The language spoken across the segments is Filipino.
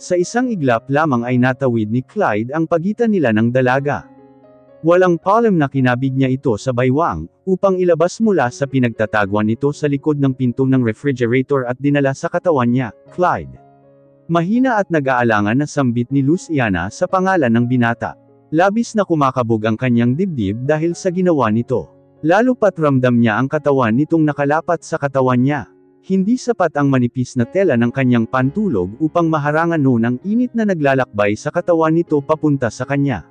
Sa isang iglap lamang ay natawid ni Clyde ang pagitan nila ng dalaga. Walang palem na kinabig niya ito sa baywang, upang ilabas mula sa pinagtataguan nito sa likod ng pinto ng refrigerator at dinala sa katawan niya, Clyde. Mahina at nag-aalangan na sambit ni Luciana sa pangalan ng binata. Labis na kumakabog ang kanyang dibdib dahil sa ginawa nito. Lalo pat ramdam niya ang katawan nitong nakalapat sa katawan niya. Hindi sapat ang manipis na tela ng kanyang pantulog upang maharangan noon ang init na naglalakbay sa katawan nito papunta sa kanya.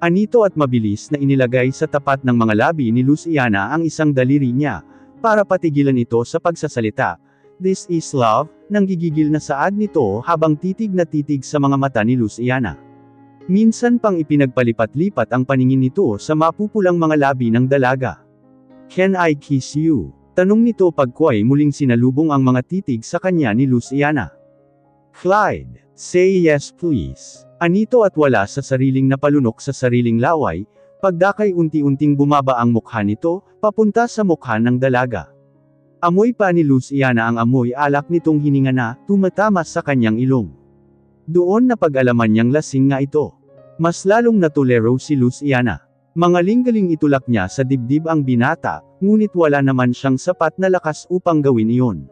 Anito at mabilis na inilagay sa tapat ng mga labi ni Luciana ang isang daliri niya, para patigilan ito sa pagsasalita. "This is love," nang gigigil na saad nito habang titig na titig sa mga mata ni Luciana. Minsan pang ipinagpalipat-lipat ang paningin nito sa mapupulang mga labi ng dalaga. "Can I kiss you?" Tanong nito pagkway muling sinalubong ang mga titig sa kanya ni Luciana. "Clyde, say yes please." Anito at wala sa sariling napalunok sa sariling laway, pagdakay unti-unting bumaba ang mukha nito, papunta sa mukha ng dalaga. Amoy pa ni Luciana ang amoy alak nitong hininga na, tumatama sa kanyang ilong. Doon na pag-alaman niyang lasing nga ito. Mas lalong natulero si Luciana. Mangaling-galing itulak niya sa dibdib ang binata, ngunit wala naman siyang sapat na lakas upang gawin iyon.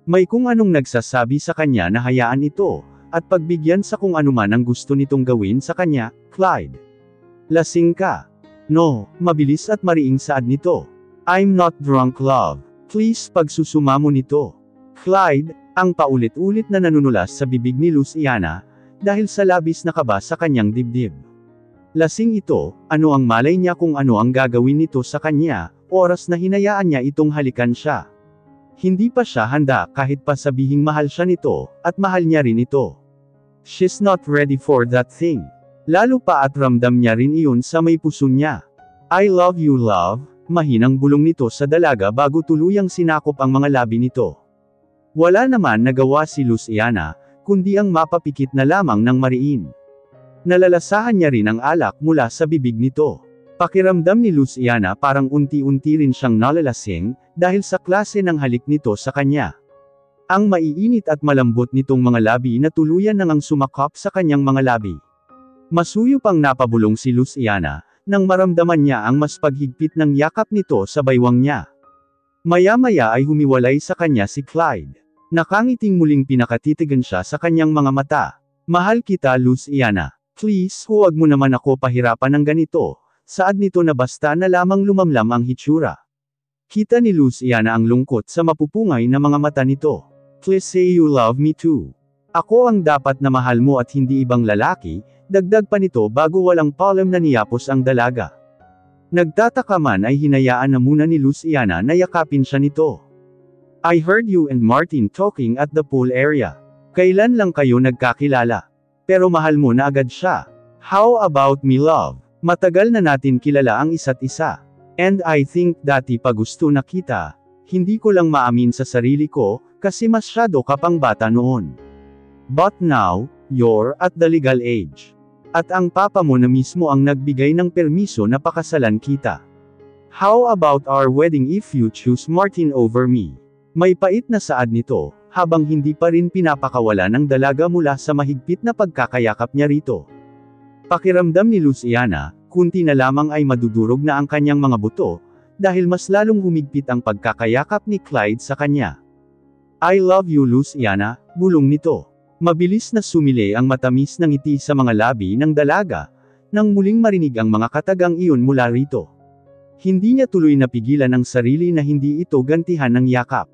May kung anong nagsasabi sa kanya na hayaan ito, at pagbigyan sa kung anuman ang gusto nitong gawin sa kanya, "Clyde. Lasing ka." "No," mabilis at mariing saad nito. "I'm not drunk love. Please pagsusuma mo nito." "Clyde," ang paulit-ulit na nanunulas sa bibig ni Luciana, dahil sa labis na kaba sa kanyang dibdib. Lasing ito, ano ang malay niya kung ano ang gagawin nito sa kanya, oras na hinayaan niya itong halikan siya. Hindi pa siya handa kahit pa sabihing mahal siya nito, at mahal niya rin ito. She's not ready for that thing. Lalo pa at ramdam niya rin iyon sa may puso niya. "I love you love," mahinang bulong nito sa dalaga bago tuluyang sinakop ang mga labi nito. Wala naman nagawa si Luciana, kundi ang mapapikit na lamang ng mariin. Nalalasahan niya rin ang alak mula sa bibig nito. Pakiramdam ni Luciana parang unti-unti rin siyang nalalasing, dahil sa klase ng halik nito sa kanya. Ang maiinit at malambot nitong mga labi na tuluyan nang sumakop sa kanyang mga labi. Masuyo pang napabulong si Luciana, nang maramdaman niya ang mas paghigpit ng yakap nito sa baywang niya. Maya-maya ay humiwalay sa kanya si Clyde. Nakangiting muling pinakatitigan siya sa kanyang mga mata. "Mahal kita Luciana. Please, huwag mo naman ako pahirapan ng ganito." Saad nito na basta na lamang lumamlam ang hitsura. Kita ni Luciana ang lungkot sa mapupungay na mga mata nito. "Please say you love me too. Ako ang dapat na mahal mo at hindi ibang lalaki," dagdag pa nito bago walang palem na niyapos ang dalaga. Nagtataka man ay hinayaan na muna ni Luciana na yakapin siya nito. "I heard you and Martin talking at the pool area. Kailan lang kayo nagkakilala? Pero mahal mo na agad siya. How about me love? Matagal na natin kilala ang isa't isa. And I think dati pa gusto na kita. Hindi ko lang maamin sa sarili ko, kasi masyado ka pang bata noon. But now, you're at the legal age. At ang papa mo na mismo ang nagbigay ng permiso na pakasalan kita. How about our wedding if you choose Martin over me?" May pait na saad nito, habang hindi pa rin pinapakawala ng dalaga mula sa mahigpit na pagkakayakap niya rito. Pakiramdam ni Luciana, kunti na lamang ay madudurog na ang kanyang mga buto, dahil mas lalong humigpit ang pagkakayakap ni Clyde sa kanya. "I love you Luciana," bulong nito. Mabilis na sumili ang matamis na ngiti sa mga labi ng dalaga, nang muling marinig ang mga katagang iyon mula rito. Hindi niya tuloy napigilan ang sarili na hindi ito gantihan ng yakap.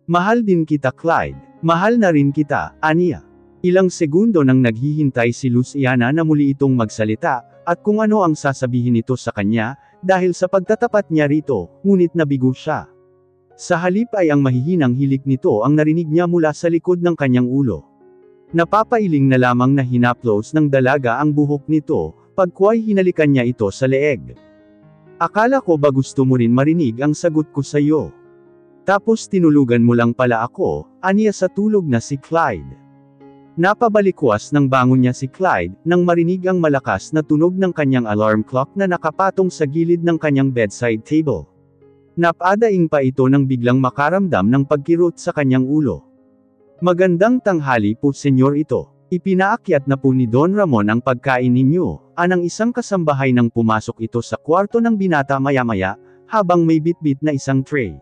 "Mahal din kita Clyde, mahal na rin kita," aniya. Ilang segundo nang naghihintay si Luciana na muli itong magsalita, at kung ano ang sasabihin nito sa kanya, dahil sa pagtatapat niya rito, ngunit nabigo siya. Sa halip ay ang mahihinang hilik nito ang narinig niya mula sa likod ng kanyang ulo. Napapailing na lamang na hinaplos ng dalaga ang buhok nito, pagkway hinalikan niya ito sa leeg. "Akala ko ba gusto mo rin marinig ang sagot ko sa iyo? Tapos tinulugan mo lang pala ako," aniya sa tulog na si Clyde. Napabalikwas ng bangon niya si Clyde, nang marinig ang malakas na tunog ng kanyang alarm clock na nakapatong sa gilid ng kanyang bedside table. Napadaing pa ito nang biglang makaramdam ng pagkirot sa kanyang ulo. Magandang tanghali po senyor ito. Ipinaakyat na po ni Don Ramon ang pagkain ninyo, anang isang kasambahay nang pumasok ito sa kwarto ng binata maya-maya, habang may bitbit na isang tray.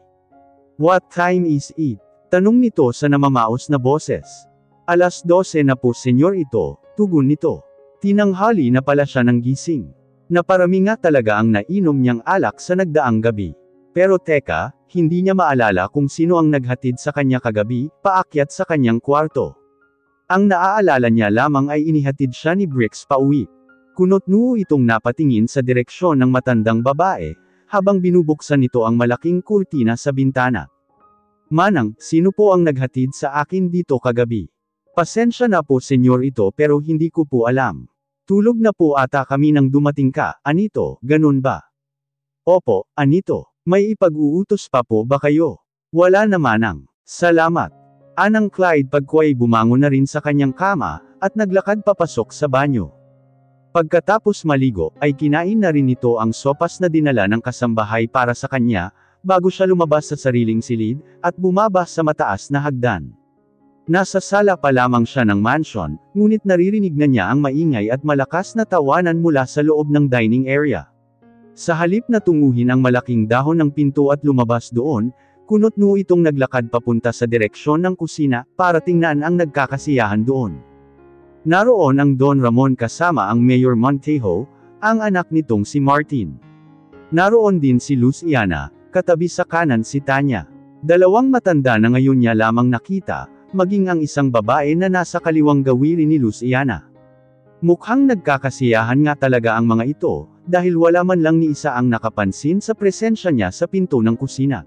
What time is it? Tanong nito sa namamaos na boses. 12:00 na po senyor ito, tugon nito. Tinanghali na pala siya ng gising. Naparami nga talaga ang nainom niyang alak sa nagdaang gabi. Pero teka, hindi niya maalala kung sino ang naghatid sa kanya kagabi, paakyat sa kanyang kwarto. Ang naaalala niya lamang ay inihatid siya ni Bricks pauwi. Kunot-noo itong napatingin sa direksyon ng matandang babae, habang binubuksan nito ang malaking kurtina sa bintana. Manang, sino po ang naghatid sa akin dito kagabi? Pasensya na po senyor ito pero hindi ko po alam. Tulog na po ata kami nang dumating ka, Anito, ganun ba? Opo, Anito, may ipag-uutos pa po ba kayo? Wala na manang. Salamat. Anang Clyde pagkway bumangon na rin sa kanyang kama, at naglakad papasok sa banyo. Pagkatapos maligo, ay kinain na rin ito ang sopas na dinala ng kasambahay para sa kanya, bago siya lumabas sa sariling silid, at bumaba sa mataas na hagdan. Nasa sala pa lamang siya ng mansion, ngunit naririnig na niya ang maingay at malakas na tawanan mula sa loob ng dining area. Sa halip na tunguhin ang malaking dahon ng pinto at lumabas doon, kunot-noo itong naglakad papunta sa direksyon ng kusina, para tingnan ang nagkakasiyahan doon. Naroon ang Don Ramon kasama ang Mayor Montejo, ang anak nitong si Martin. Naroon din si Luciana, katabi sa kanan si Tanya. Dalawang matanda na ngayon niya lamang nakita, maging ang isang babae na nasa kaliwang gawiri ni Luciana. Mukhang nagkakasiyahan nga talaga ang mga ito, dahil wala man lang ni isa ang nakapansin sa presensya niya sa pinto ng kusina.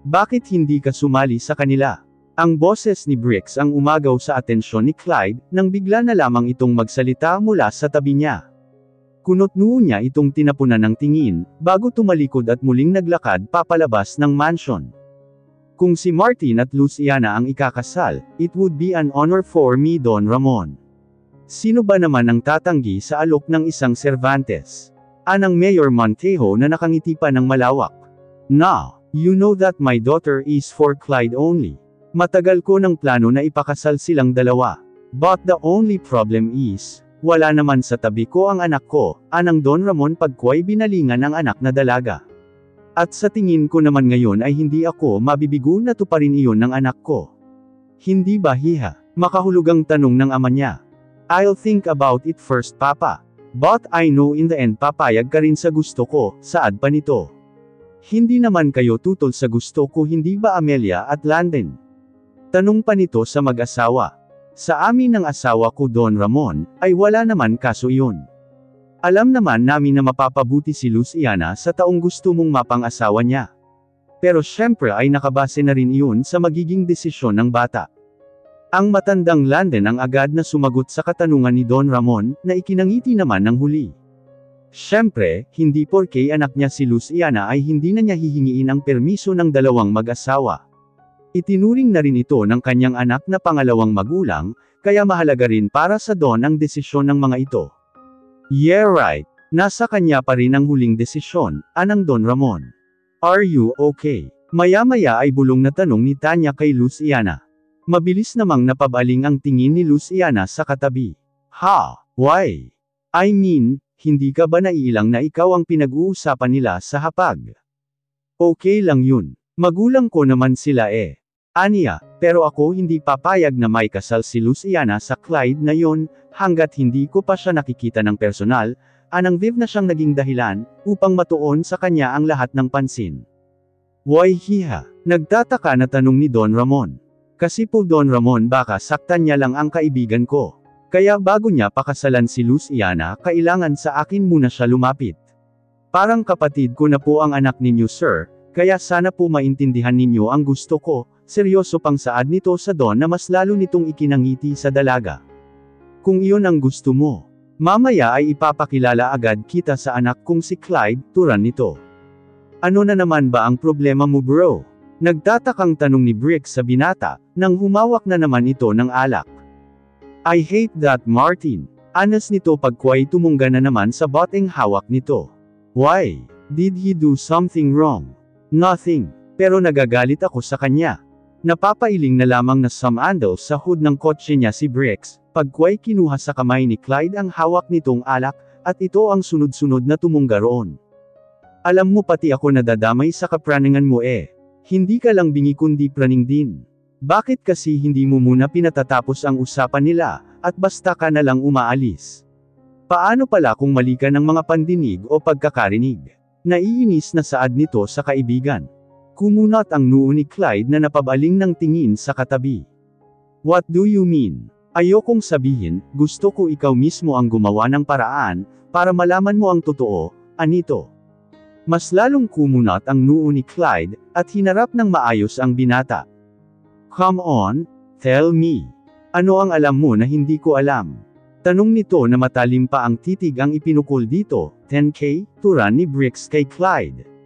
Bakit hindi ka sumali sa kanila? Ang boses ni Bricks ang umagaw sa atensyon ni Clyde, nang bigla na lamang itong magsalita mula sa tabi niya. Kunot-noo niya itong tinapunan ng tingin, bago tumalikod at muling naglakad papalabas ng mansion. Kung si Martin at Luciana ang ikakasal, it would be an honor for me Don Ramon. Sino ba naman ang tatanggi sa alok ng isang Cervantes? Anang Mayor Montejo na nakangiti pa ng malawak. Now, you know that my daughter is for Clyde only. Matagal ko ng plano na ipakasal silang dalawa. But the only problem is, wala naman sa tabi ko ang anak ko, anang Don Ramon pagkway binalingan ang anak na dalaga. At sa tingin ko naman ngayon ay hindi ako mabibigo na tuparin iyon ng anak ko. Hindi ba hiha? Makahulugang tanong ng ama niya. I'll think about it first papa. But I know in the end papayag ka rin sa gusto ko, saad pa nito. Hindi naman kayo tutol sa gusto ko hindi ba Amelia at Landon? Tanong pa nito sa mag-asawa. Sa amin ng asawa ko Don Ramon, ay wala naman kaso iyon. Alam naman namin na mapapabuti si Luciana sa taong gusto mong mapang-asawa niya. Pero syempre ay nakabase na rin iyon sa magiging desisyon ng bata. Ang matandang Landon ang agad na sumagot sa katanungan ni Don Ramon, na ikinangiti naman ng huli. Syempre, hindi porke anak niya si Luciana ay hindi na niya hihingiin ang permiso ng dalawang mag-asawa. Itinuring na rin ito ng kanyang anak na pangalawang magulang, kaya mahalaga rin para sa Don ang desisyon ng mga ito. Yeah right, nasa kanya pa rin ang huling desisyon, anang Don Ramon. Are you okay? Maya-maya ay bulong na tanong ni Tanya kay Luciana. Mabilis namang napabaling ang tingin ni Luciana sa katabi. Ha? Why? I mean, hindi ka ba naiilang na ikaw ang pinag-uusapan nila sa hapag? Okay lang yun. Magulang ko naman sila eh. Aniya, pero ako hindi papayag na may kasal si Luciana sa Clyde na yon, hanggat hindi ko pa siya nakikita ng personal, anang Viv na siyang naging dahilan, upang matuon sa kanya ang lahat ng pansin. Why hiha? Nagtataka na tanong ni Don Ramon. Kasi po Don Ramon baka saktan niya lang ang kaibigan ko. Kaya bago niya pakasalan si Luciana kailangan sa akin muna siya lumapit. Parang kapatid ko na po ang anak ninyo sir, kaya sana po maintindihan ninyo ang gusto ko. Seryoso pang saad nito sa Don na mas lalo nitong ikinangiti sa dalaga. Kung iyon ang gusto mo, mamaya ay ipapakilala agad kita sa anak kong si Clyde, turan nito. Ano na naman ba ang problema mo bro? Nagtatakang tanong ni Bricks sa binata, nang humawak na naman ito ng alak. I hate that Martin. Anas nito pagkway tumungga na naman sa boteng hawak nito. Why? Did he do something wrong? Nothing. Pero nagagalit ako sa kanya. Napapailing na lamang na sumandal sa hood ng kotse niya si Bricks, pagkway kinuha sa kamay ni Clyde ang hawak nitong alak, at ito ang sunod-sunod na tumungga roon. Alam mo pati ako nadadamay sa kapraningan mo eh. Hindi ka lang bingi kundi praning din. Bakit kasi hindi mo muna pinatatapos ang usapan nila, at basta ka na lang umaalis? Paano pala kung mali ka ng mga pandinig o pagkakarinig? Naiinis na saad nito sa kaibigan. Kumunat ang noo ni Clyde na napabaling ng tingin sa katabi. What do you mean? Ayokong sabihin, gusto ko ikaw mismo ang gumawa ng paraan, para malaman mo ang totoo, anito. Mas lalong kumunat ang noo ni Clyde, at hinarap ng maayos ang binata. Come on, tell me. Ano ang alam mo na hindi ko alam? Tanong nito na matalim pa ang titig ang ipinukol dito, 10K, turan ni Bricks kay Clyde.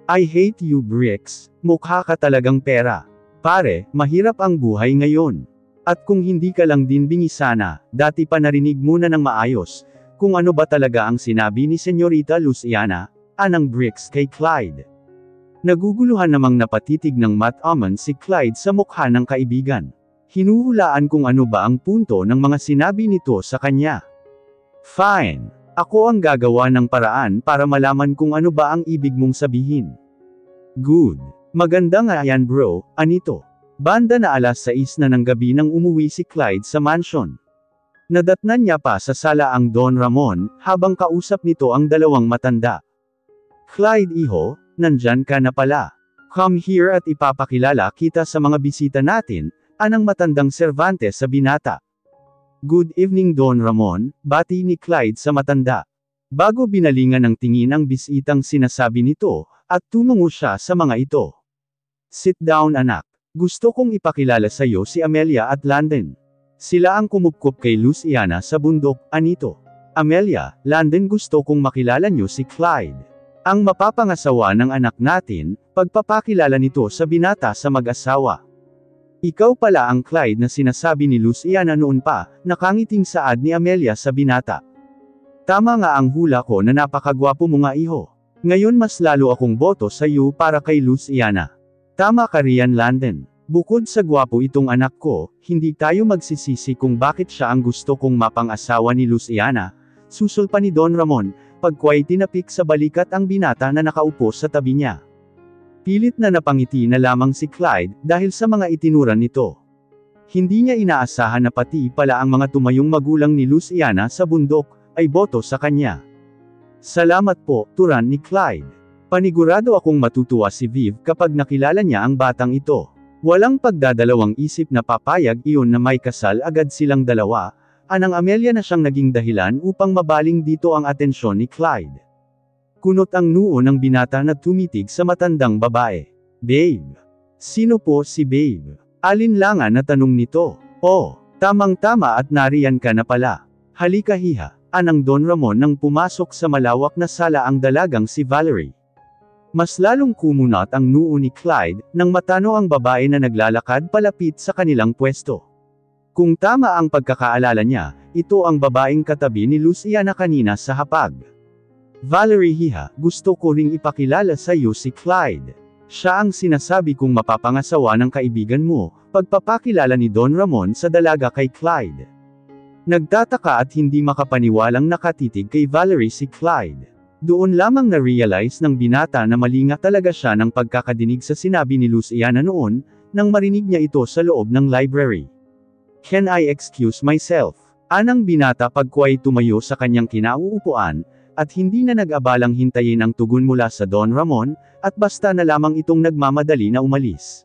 I hate you Bricks, mukha ka talagang pera. Pare, mahirap ang buhay ngayon. At kung hindi ka lang din bingi sana, dati pa narinig muna ng maayos, kung ano ba talaga ang sinabi ni Senyorita Luciana, anang Bricks kay Clyde. Naguguluhan namang napatitig ng mat-aman si Clyde sa mukha ng kaibigan. Hinuhulaan kung ano ba ang punto ng mga sinabi nito sa kanya. Fine. Ako ang gagawa ng paraan para malaman kung ano ba ang ibig mong sabihin. Good. Maganda nga yan bro, anito. Banda na 6:00 na ng gabi nang umuwi si Clyde sa mansion. Nadatnan niya pa sa sala ang Don Ramon, habang kausap nito ang dalawang matanda. Clyde iho, nandyan ka na pala. Come here at ipapakilala kita sa mga bisita natin, anang matandang serbante sa binata. Good evening Don Ramon, bati ni Clyde sa matanda. Bago binalingan ng tingin ang bisitang sinasabi nito, at tumungo siya sa mga ito. Sit down anak. Gusto kong ipakilala sa iyo si Amelia at Landon. Sila ang kumupkup kay Luciana sa bundok, anito. Amelia, Landon gusto kong makilala niyo si Clyde. Ang mapapangasawa ng anak natin, pagpapakilala nito sa binata sa mag-asawa. Ikaw pala ang Clyde na sinasabi ni Luciana noon pa, nakangiting saad ni Amelia sa binata. Tama nga ang hula ko na napakagwapo mo nga iho. Ngayon mas lalo akong boto sa iyo para kay Luciana. Tama ka riyan Landon. Bukod sa gwapo itong anak ko, hindi tayo magsisisi kung bakit siya ang gusto kong mapang-asawa ni Luciana. Susul pa ni Don Ramon, pagkway tinapik sa balikat ang binata na nakaupo sa tabi niya. Pilit na napangiti na lamang si Clyde, dahil sa mga itinuran nito. Hindi niya inaasahan na pati pala ang mga tumayong magulang ni Luciana sa bundok, ay boto sa kanya. Salamat po, turan ni Clyde. Panigurado akong matutuwa si Viv kapag nakilala niya ang batang ito. Walang pagdadalawang isip na papayag iyon na may kasal agad silang dalawa, anang Amelia na siyang naging dahilan upang mabaling dito ang atensyon ni Clyde. Kunot ang noo ng binata na tumitig sa matandang babae. Babe. Sino po si Babe? Alinlangan na tanong nito. Oh, tamang-tama at nariyan ka na pala. Halika hiha, anang Don Ramon nang pumasok sa malawak na sala ang dalagang si Valerie. Mas lalong kumunat ang noo ni Clyde, nang matano ang babae na naglalakad palapit sa kanilang pwesto. Kung tama ang pagkakaalala niya, ito ang babaeng katabi ni Luciana kanina sa hapag. Valerie hiha, gusto ko ring ipakilala sa iyo si Clyde. Siya ang sinasabi kong mapapangasawa ng kaibigan mo, pagpapakilala ni Don Ramon sa dalaga kay Clyde. Nagtataka at hindi makapaniwalang nakatitig kay Valerie si Clyde. Doon lamang na-realize ng binata na mali nga talaga siya ng pagkakadinig sa sinabi ni Luciana noon, nang marinig niya ito sa loob ng library. Can I excuse myself? Anang binata pagkway tumayo sa kanyang kinauupuan, at hindi na nag-abalang hintayin ang tugon mula sa Don Ramon, at basta na lamang itong nagmamadali na umalis.